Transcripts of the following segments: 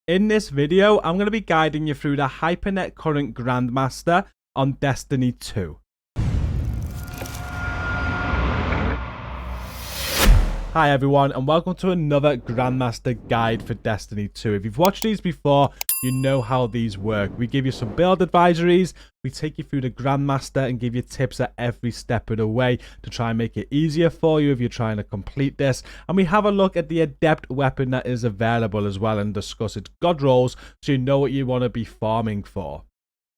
In this video, I'm going to be guiding you through the Hypernet Current Grandmaster on Destiny 2. Hi everyone, and welcome to another Grandmaster guide for Destiny 2. If you've watched these before, you know how these work. We give you some build advisories, we take you through the Grandmaster and give you tips at every step of the way to try and make it easier for you if you're trying to complete this. And we have a look at the Adept weapon that is available as well and discuss its god rolls so you know what you want to be farming for.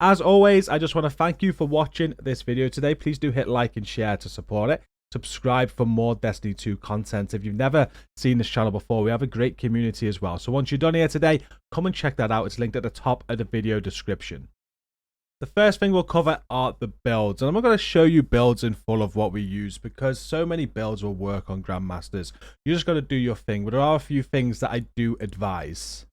As always, I just want to thank you for watching this video today. Please do hit like and share to support it. Subscribe for more Destiny 2 content. If you've never seen this channel before, we have a great community as well. So once you're done here today, come and check that out. It's linked at the top of the video description. The first thing we'll cover are the builds. And I'm not going to show you builds in full of what we use because so many builds will work on Grandmasters. You just got to do your thing. But there are a few things that I do advise.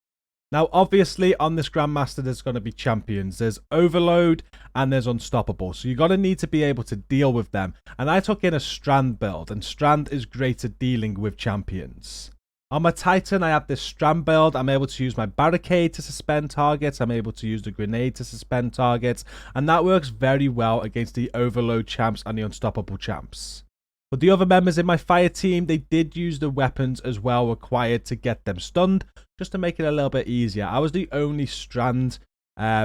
Now, obviously, on this Grandmaster, there's going to be champions. There's Overload and there's Unstoppable. So you're going to need to be able to deal with them. And I took in a Strand build. And Strand is great at dealing with champions. On my Titan, I have this Strand build. I'm able to use my Barricade to suspend targets. I'm able to use the Grenade to suspend targets. And that works very well against the Overload champs and the Unstoppable champs. But the other members in my fire team, they did use the weapons as well required to get them stunned, just to make it a little bit easier. I was the only Strand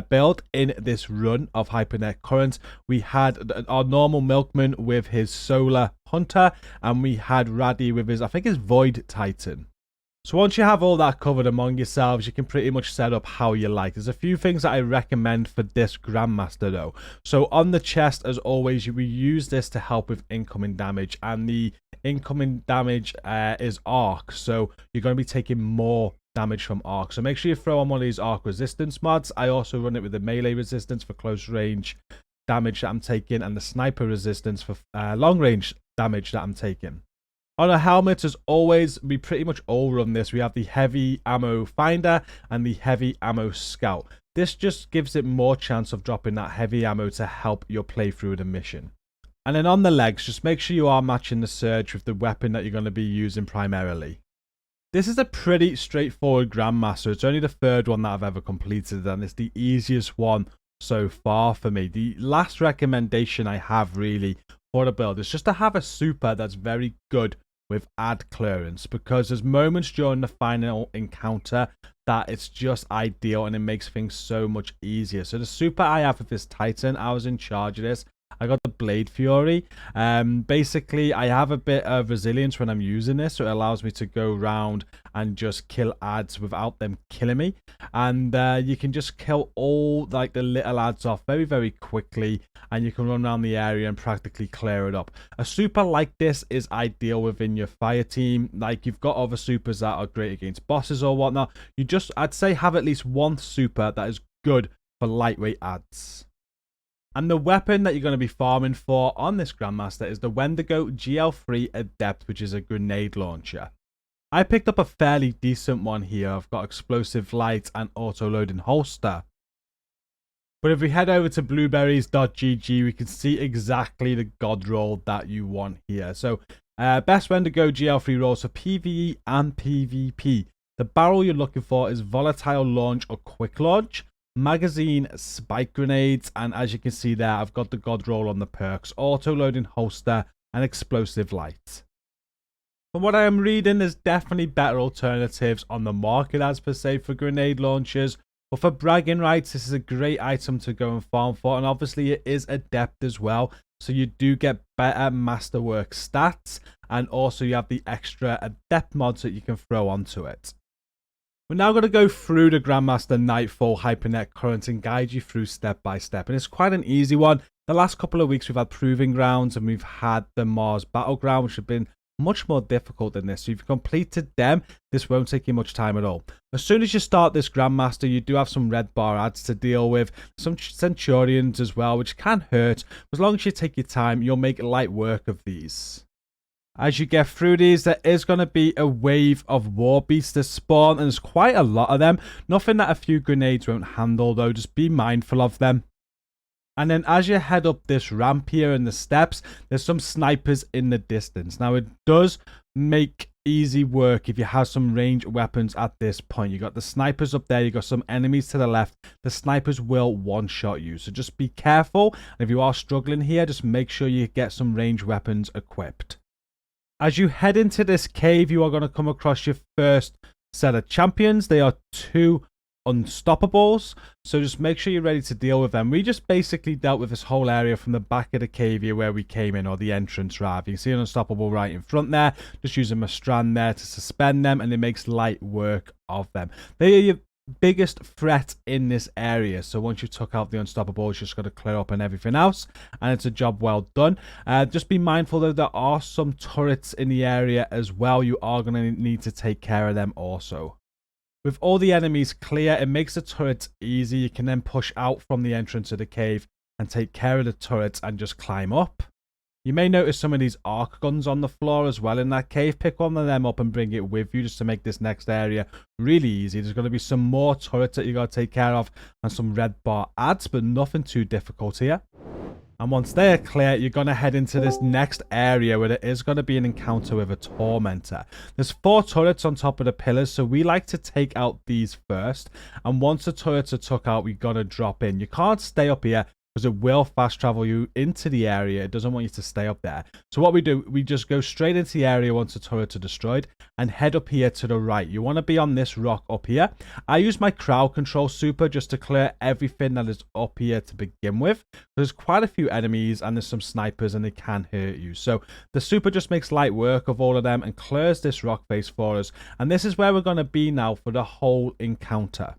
build in this run of Hypernet Current. We had our normal Milkman with his Solar Hunter, and we had Raddy with his, I think his Void Titan. So once you have all that covered among yourselves, you can pretty much set up how you like. There's a few things that I recommend for this Grandmaster though. So on the chest, as always, we use this to help with incoming damage. And the incoming damage is arc. So you're going to be taking more damage from arc. So make sure you throw on one of these arc resistance mods. I also run it with the melee resistance for close range damage that I'm taking. And the sniper resistance for long range damage that I'm taking. On our helmets, as always, we pretty much all run this. We have the Heavy Ammo Finder and the Heavy Ammo Scout. This just gives it more chance of dropping that heavy ammo to help your playthrough of the mission. And then on the legs, just make sure you are matching the Surge with the weapon that you're going to be using primarily. This is a pretty straightforward Grandmaster. It's only the third one that I've ever completed, and it's the easiest one so far for me. The last recommendation I have really for the build is just to have a super that's very good with ad clearance, because there's moments during the final encounter that it's just ideal and it makes things so much easier. So the super I have with this Titan, I was in charge of this. I got the Blade Fury. Basically, I have a bit of resilience when I'm using this, so it allows me to go around and just kill ads without them killing me. And you can just kill all like the little ads off very, very quickly, and you can run around the area and practically clear it up. A super like this is ideal within your fire team. Like, you've got other supers that are great against bosses or whatnot. You just, I'd say, have at least one super that is good for lightweight ads. And the weapon that you're going to be farming for on this Grandmaster is the Wendigo GL3 Adept, which is a grenade launcher. I picked up a fairly decent one here. I've got explosive light and auto-loading holster. But if we head over to blueberries.gg, we can see exactly the god roll that you want here. So, best Wendigo GL3 rolls for PvE and PvP. The barrel you're looking for is volatile launch or quick launch, magazine, spike grenades, and as you can see there, I've got the god roll on the perks, auto-loading holster, and explosive light. From what I am reading, there's definitely better alternatives on the market as per se for grenade launchers, but for bragging rights, this is a great item to go and farm for, and obviously it is Adept as well, so you do get better masterwork stats, and also you have the extra Adept mods that you can throw onto it. We're now going to go through the Grandmaster Nightfall Hypernet Current and guide you through step by step. And it's quite an easy one. The last couple of weeks we've had Proving Grounds and we've had the Mars Battleground, which have been much more difficult than this. So if you've completed them, this won't take you much time at all. As soon as you start this Grandmaster, you do have some red bar ads to deal with. Some Centurions as well, which can hurt. As long as you take your time, you'll make light work of these. As you get through these, there is going to be a wave of war beasts that spawn, and there's quite a lot of them. Nothing that a few grenades won't handle though, just be mindful of them. And then as you head up this ramp here in the steps, there's some snipers in the distance. Now it does make easy work if you have some ranged weapons at this point. You got the snipers up there, you got some enemies to the left. The snipers will one-shot you, so just be careful. And if you are struggling here, just make sure you get some ranged weapons equipped. As you head into this cave, you are going to come across your first set of champions. They are 2 unstoppables, so just make sure you're ready to deal with them. We just basically dealt with this whole area from the back of the cave here where we came in, or the entrance rather. You can see an unstoppable right in front there. Just using my strand there to suspend them, and it makes light work of them. They are your biggest threat in this area, so once you took out the unstoppables, just got to clear up and everything else, and it's a job well done. Just be mindful though, there are some turrets in the area as well. You are going to need to take care of them also. With all the enemies clear, it makes the turrets easy. You can then push out from the entrance of the cave and take care of the turrets and just climb up. You may notice some of these arc guns on the floor as well in that cave. Pick one of them up and bring it with you just to make this next area really easy. There's going to be some more turrets that you got to take care of and some red bar adds, but nothing too difficult here. And once they are clear, you're going to head into this next area where there is going to be an encounter with a tormentor. There's 4 turrets on top of the pillars, so we like to take out these first. And once the turrets are took out, we got to drop in. You can't stay up here because it will fast travel you into the area. It doesn't want you to stay up there. So what we do, we just go straight into the area once the turrets are destroyed and head up here to the right. You want to be on this rock up here. I use my crowd control super just to clear everything that is up here to begin with. There's quite a few enemies and there's some snipers and they can hurt you. So the super just makes light work of all of them and clears this rock face for us. And this is where we're going to be now for the whole encounter.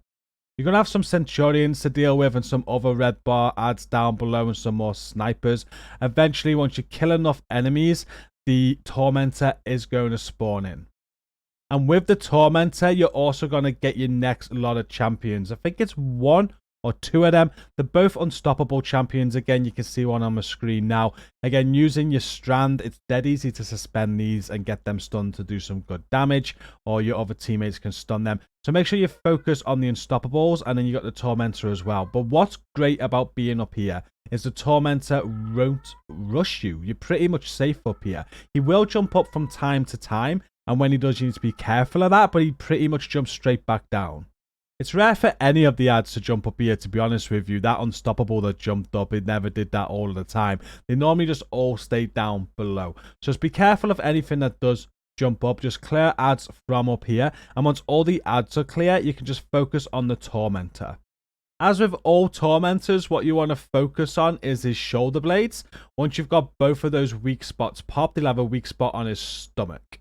You're going to have some Centurions to deal with and some other red bar adds down below and some more snipers. Eventually, once you kill enough enemies, the Tormentor is going to spawn in. And with the Tormentor, you're also going to get your next lot of champions. I think it's 1 or 2 of them. They're both unstoppable champions. Again, you can see one on the screen now. Again, using your strand, it's dead easy to suspend these and get them stunned to do some good damage, or your other teammates can stun them. So make sure you focus on the unstoppables, and then you got the Tormentor as well. But what's great about being up here is the Tormentor won't rush you. You're pretty much safe up here. He will jump up from time to time, and when he does, you need to be careful of that, but he pretty much jumps straight back down. It's rare for any of the ads to jump up here, to be honest with you. That unstoppable that jumped up, it never did that all of the time. They normally just all stay down below. So just be careful of anything that does jump up. Just clear ads from up here. And once all the ads are clear, you can just focus on the Tormentor. As with all Tormentors, what you want to focus on is his shoulder blades. Once you've got both of those weak spots popped, he'll have a weak spot on his stomach.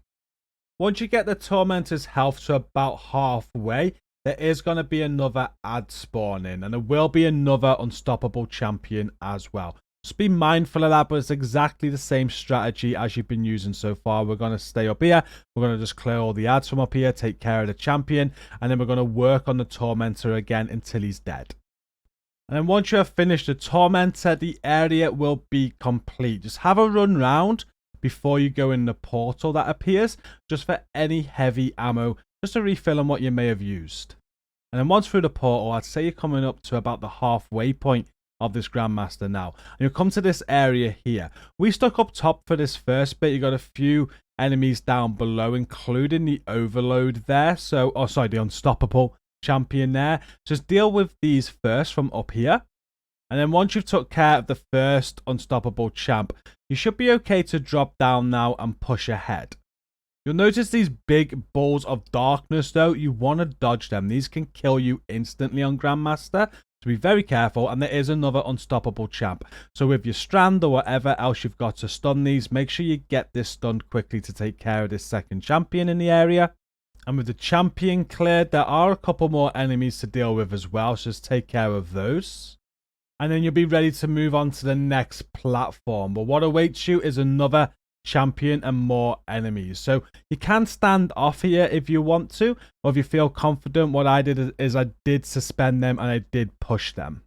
Once you get the Tormentor's health to about halfway, there is going to be another ad spawning, and there will be another unstoppable champion as well. Just be mindful of that, but it's exactly the same strategy as you've been using so far. We're going to stay up here. We're going to just clear all the ads from up here, take care of the champion, and then we're going to work on the Tormentor again until he's dead. And then once you have finished the Tormentor, the area will be complete. Just have a run round before you go in the portal that appears, just for any heavy ammo, just to refill on what you may have used. And then once through the portal, I'd say you're coming up to about the halfway point of this Grandmaster now. And you'll come to this area here. We stuck up top for this first bit. You got a few enemies down below, including the Overload there. So, the Unstoppable champion there. Just deal with these first from up here. And then once you've took care of the first Unstoppable champ, you should be okay to drop down now and push ahead. You'll notice these big balls of darkness though. You want to dodge them. These can kill you instantly on Grandmaster. So be very careful. And there is another unstoppable champ. So with your strand or whatever else you've got to stun these, make sure you get this stunned quickly to take care of this second champion in the area. And with the champion cleared, there are a couple more enemies to deal with as well. So just take care of those. And then you'll be ready to move on to the next platform. But what awaits you is another champion and more enemies. So you can stand off here if you want to, or if you feel confident. What I did is I did suspend them and I did push them.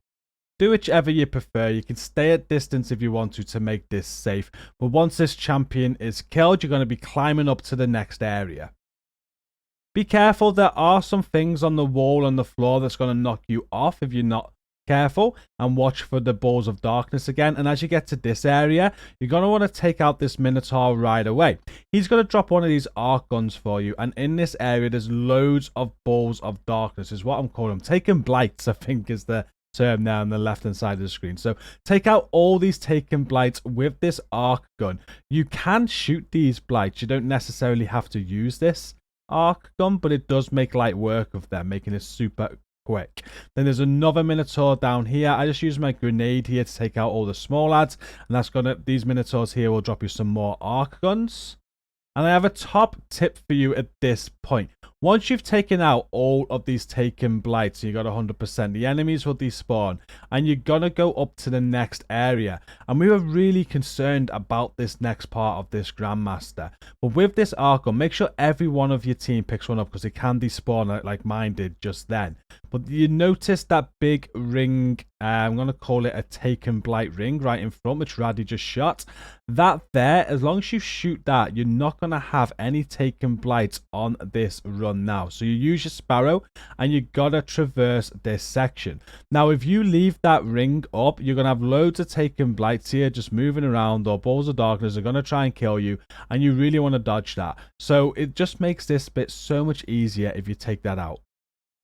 Do whichever you prefer. You can stay at distance if you want to make this safe. But once this champion is killed, you're going to be climbing up to the next area. Be careful, there are some things on the wall and the floor that's going to knock you off if you're not careful and watch for the balls of darkness again. And as you get to this area, you're going to want to take out this Minotaur right away. He's going to drop one of these arc guns for you. And in this area, there's loads of balls of darkness is what I'm calling them. Taken blights, I think, is the term now on the left hand side of the screen. So take out all these taken blights with this arc gun. You can shoot these blights. You don't necessarily have to use this arc gun, but it does make light work of them, making it super quick. Then there's another Minotaur down here. I just use my grenade here to take out all the small lads, and that's gonna, these Minotaurs here will drop you some more arc guns. And I have a top tip for you at this point. Once you've taken out all of these taken blights, you got 100%, the enemies will despawn, and you're going to go up to the next area. And we were really concerned about this next part of this Grandmaster. But with this arc gun, make sure every one of your team picks one up, because it can despawn like mine did just then. But you notice that big ring, I'm going to call it a taken blight ring right in front, which Raddy just shot. That there, as long as you shoot that, you're not going to have any taken blights on this run now. So you use your Sparrow and you got to traverse this section. Now, if you leave that ring up, you're going to have loads of taken blights here just moving around, or balls of darkness are going to try and kill you, and you really want to dodge that. So it just makes this bit so much easier if you take that out.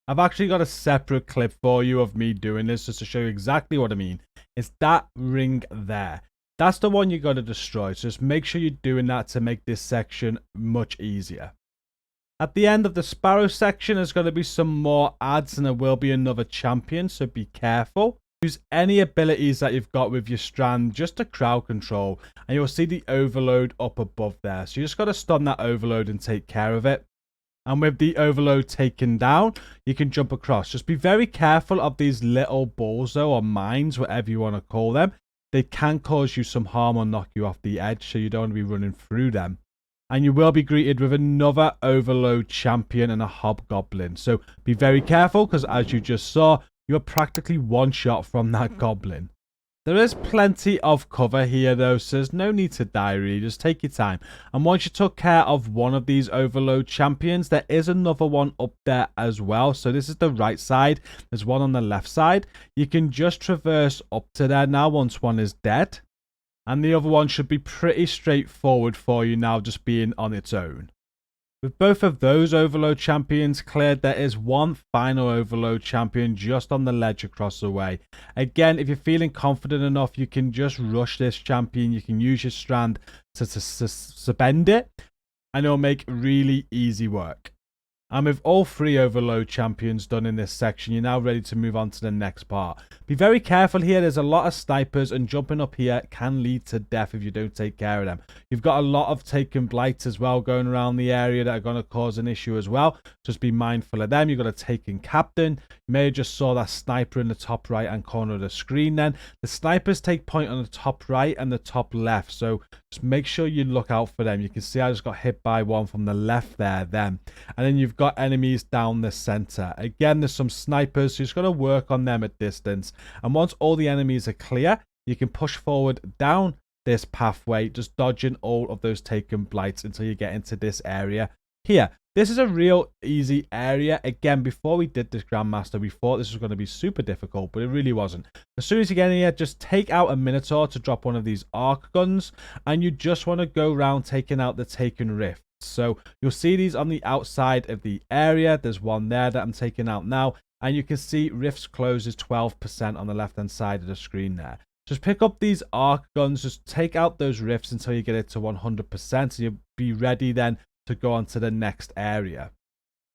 I've actually got a separate clip for you of me doing this just to show you exactly what I mean. It's that ring there. That's the one you got to destroy. So just make sure you're doing that to make this section much easier. At the end of the Sparrow section, there's going to be some more ads, and there will be another champion, so be careful. Use any abilities that you've got with your strand just to crowd control, and you'll see the overload up above there. So you just got to stun that overload and take care of it. And with the overload taken down, you can jump across. Just be very careful of these little balls though, or mines, whatever you want to call them. They can cause you some harm or knock you off the edge, so you don't want to be running through them. And you will be greeted with another overload champion and a hobgoblin. So be very careful, because as you just saw, you're practically one shot from that goblin. There is plenty of cover here though, so there's no need to die really, just take your time. And once you took care of one of these overload champions, there is another one up there as well. So this is the right side, there's one on the left side. You can just traverse up to there now once one is dead. And the other one should be pretty straightforward for you now, just being on its own. With both of those overload champions cleared, there is one final overload champion just on the ledge across the way. Again, if you're feeling confident enough, you can just rush this champion. You can use your strand to suspend it, and it'll make really easy work. And with all three overload champions done in this section, you're now ready to move on to the next part. Be very careful here. There's a lot of snipers, and jumping up here can lead to death if you don't take care of them. You've got a lot of taken blights as well going around the area that are going to cause an issue as well. Just be mindful of them. You've got a taken captain. You may have just saw that sniper in the top right hand corner of the screen then. The snipers take point on the top right and the top left, so just make sure you look out for them. You can see I just got hit by one from the left there then. And then you've got enemies down the center. Again, there's some snipers, so you're just going to work on them at distance. And once all the enemies are clear, you can push forward down this pathway, just dodging all of those taken blights until you get into this area here. This is a real easy area. Again, before we did this Grandmaster, we thought this was going to be super difficult, but it really wasn't. As soon as you get in here, just take out a Minotaur to drop one of these arc guns, and you just want to go around taking out the taken rift. So you'll see these on the outside of the area. There's one there that I'm taking out now, and you can see rifts closes 12% on the left hand side of the screen there. Just pick up these arc guns, just take out those rifts until you get it to 100%, and you'll be ready then to go on to the next area.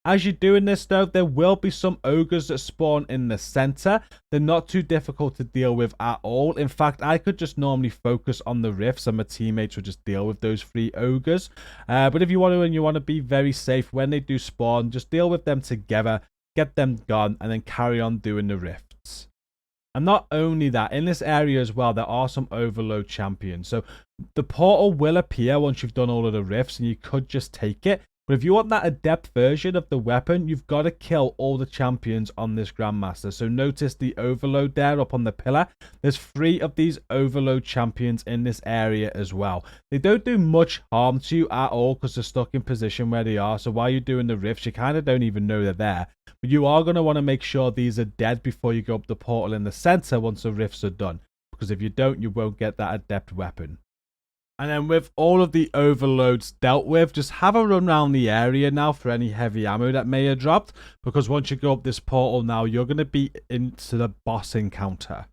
As you're doing this though, there will be some ogres that spawn in the center. They're not too difficult to deal with at all. In fact, I could just normally focus on the rifts, and my teammates would just deal with those 3 ogres. But if you want to, and you want to be very safe when they do spawn, just deal with them together, get them gone, and then carry on doing the rifts. And not only that, in this area as well, there are some overload champions. So the portal will appear once you've done all of the rifts, and you could just take it. But if you want that adept version of the weapon, you've got to kill all the champions on this Grandmaster. So notice the overload there up on the pillar. There's 3 of these overload champions in this area as well. They don't do much harm to you at all because they're stuck in position where they are. So while you're doing the rifts, you kind of don't even know they're there. But you are going to want to make sure these are dead before you go up the portal in the center once the rifts are done. Because if you don't, you won't get that adept weapon. And then with all of the overloads dealt with, just have a run around the area now for any heavy ammo that may have dropped. Because once you go up this portal now, you're going to be into the boss encounter.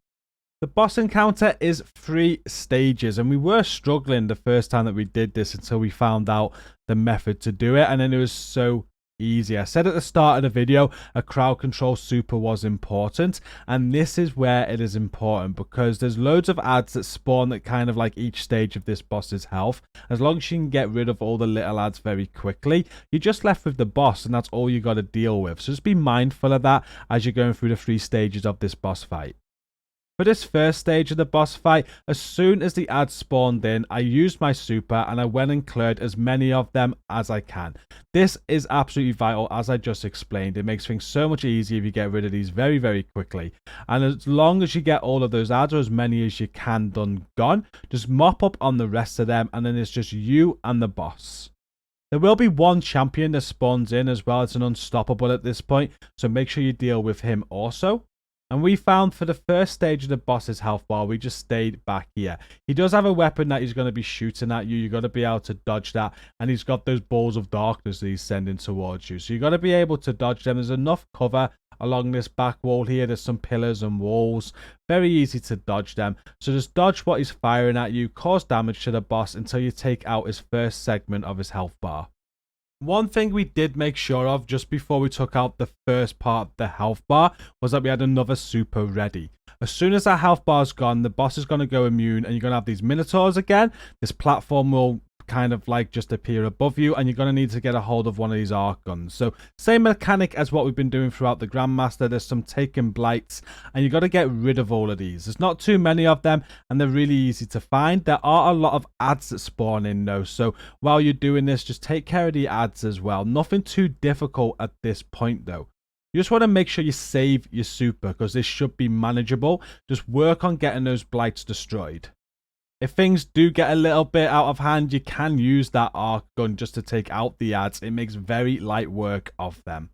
The boss encounter is 3 stages, and we were struggling the first time that we did this until we found out the method to do it. And then it was so easy. I said at the start of the video, a crowd control super was important, and this is where it is important because there's loads of ads that spawn at kind of like each stage of this boss's health. As long as you can get rid of all the little ads very quickly, you're just left with the boss, and that's all you got to deal with. So just be mindful of that as you're going through the 3 stages of this boss fight. For this first stage of the boss fight, as soon as the ads spawned in, I used my super and I went and cleared as many of them as I can. This is absolutely vital, as I just explained. It makes things so much easier if you get rid of these very, very quickly. And as long as you get all of those ads, or as many as you can gone, just mop up on the rest of them, and then it's just you and the boss. There will be 1 champion that spawns in as well. It's an unstoppable at this point, so make sure you deal with him also. And we found for the first stage of the boss's health bar, we just stayed back here. He does have a weapon that he's going to be shooting at you. You've got to be able to dodge that. And he's got those balls of darkness that he's sending towards you. So you've got to be able to dodge them. There's enough cover along this back wall here. There's some pillars and walls. Very easy to dodge them. So just dodge what he's firing at you. Cause damage to the boss until you take out his first segment of his health bar. One thing we did make sure of just before we took out the first part of the health bar was that we had another super ready. As soon as that health bar is gone, the boss is going to go immune and you're going to have these minotaurs again. This platform will kind of like just appear above you, and you're going to need to get a hold of one of these arc guns. So same mechanic as what we've been doing throughout the Grandmaster. There's some taken blights, and you got to get rid of all of these. There's not too many of them, and they're really easy to find. There are a lot of ads that spawn in though, so while you're doing this, just take care of the ads as well. Nothing too difficult at this point though. You just want to make sure you save your super because this should be manageable. Just work on getting those blights destroyed. If things do get a little bit out of hand, you can use that arc gun just to take out the ads. It makes very light work of them.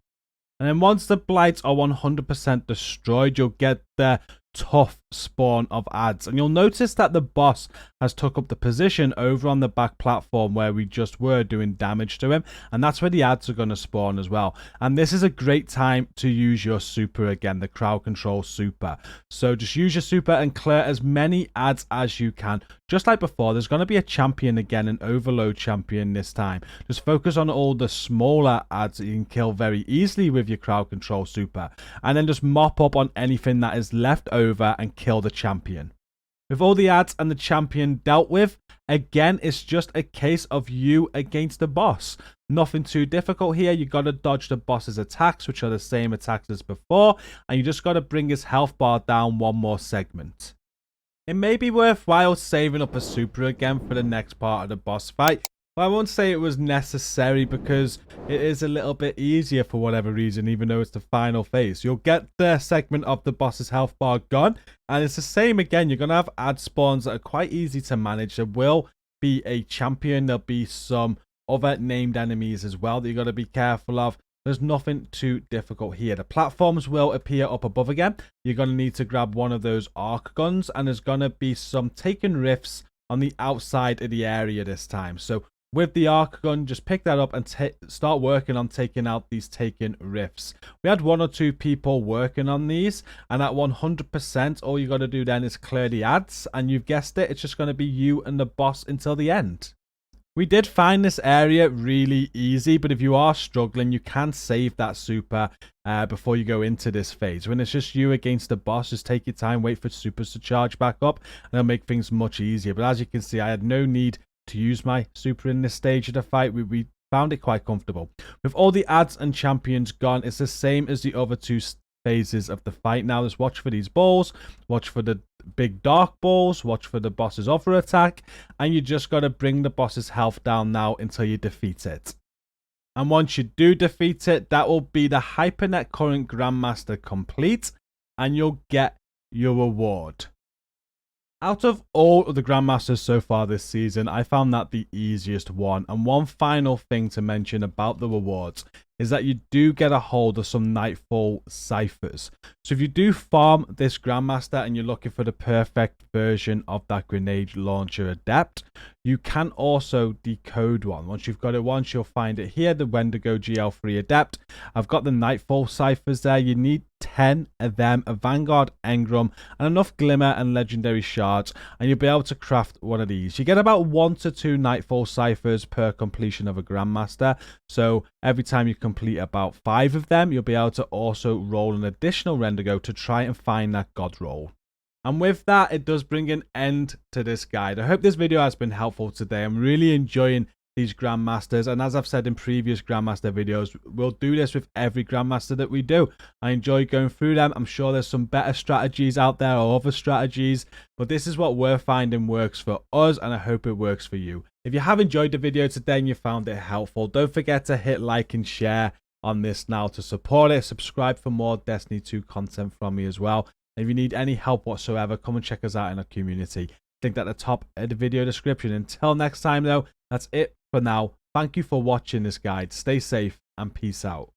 And then once the blights are 100% destroyed, you'll get the tough spawn of ads. And you'll notice that the boss has took up the position over on the back platform where we just were doing damage to him. And that's where the ads are going to spawn as well. And this is a great time to use your super again, the crowd control super. So just use your super and clear as many ads as you can. Just like before, there's going to be a champion again, an overload champion this time. Just focus on all the smaller ads that you can kill very easily with your crowd control super. And then just mop up on anything that is left over and kill the champion. With all the ads and the champion dealt with, again, it's just a case of you against the boss. Nothing too difficult here. You got to dodge the boss's attacks, which are the same attacks as before, and you just got to bring his health bar down one more segment. It may be worthwhile saving up a super again for the next part of the boss fight. But I won't say it was necessary because it is a little bit easier for whatever reason, even though it's the final phase. You'll get the segment of the boss's health bar gone, and it's the same again. You're going to have ad spawns that are quite easy to manage. There will be a champion. There'll be some other named enemies as well that you got to be careful of. There's nothing too difficult here. The platforms will appear up above again. You're going to need to grab one of those arc guns, and there's going to be some taken rifts on the outside of the area this time. So with the arc gun, just pick that up and start working on taking out these taken rifts. We had 1 or 2 people working on these, and at 100%, all you got to do then is clear the ads, and you've guessed it, it's just going to be you and the boss until the end. We did find this area really easy, but if you are struggling, you can save that super before you go into this phase. When it's just you against the boss, just take your time, wait for supers to charge back up, and it'll make things much easier. But as you can see, I had no need to use my super in this stage of the fight. We found it quite comfortable. With all the ads and champions gone, it's the same as the other 2 phases of the fight. Now just watch for these balls, watch for the big dark balls, watch for the boss's other attack, and you just got to bring the boss's health down now until you defeat it. And once you do defeat it, that will be the Hypernet Current Grandmaster complete, and you'll get your reward. Out of all of the Grandmasters so far this season, I found that the easiest one. And one final thing to mention about the rewards is that you do get a hold of some Nightfall ciphers. So if you do farm this Grandmaster and you're looking for the perfect version of that grenade launcher adept, you can also decode one. Once you've got it once, you'll find it here, the Wendigo GL3 Adept. I've got the Nightfall ciphers there. You need 10 of them, a Vanguard Engram, and enough Glimmer and Legendary Shards, and you'll be able to craft one of these. You get about 1 to 2 Nightfall ciphers per completion of a Grandmaster, so every time you complete about 5 of them, you'll be able to also roll an additional Wendigo to try and find that God roll. And with that, it does bring an end to this guide. I hope this video has been helpful today. I'm really enjoying these Grandmasters, and as I've said in previous Grandmaster videos, we'll do this with every Grandmaster that we do. I enjoy going through them. I'm sure there's some better strategies out there or other strategies, but this is what we're finding works for us, and I hope it works for you. If you have enjoyed the video today and you found it helpful, don't forget to hit like and share on this now to support it. Subscribe for more Destiny 2 content from me as well. If you need any help whatsoever, come and check us out in our community. Link at the top of the video description. Until next time though, that's it for now. Thank you for watching this guide. Stay safe and peace out.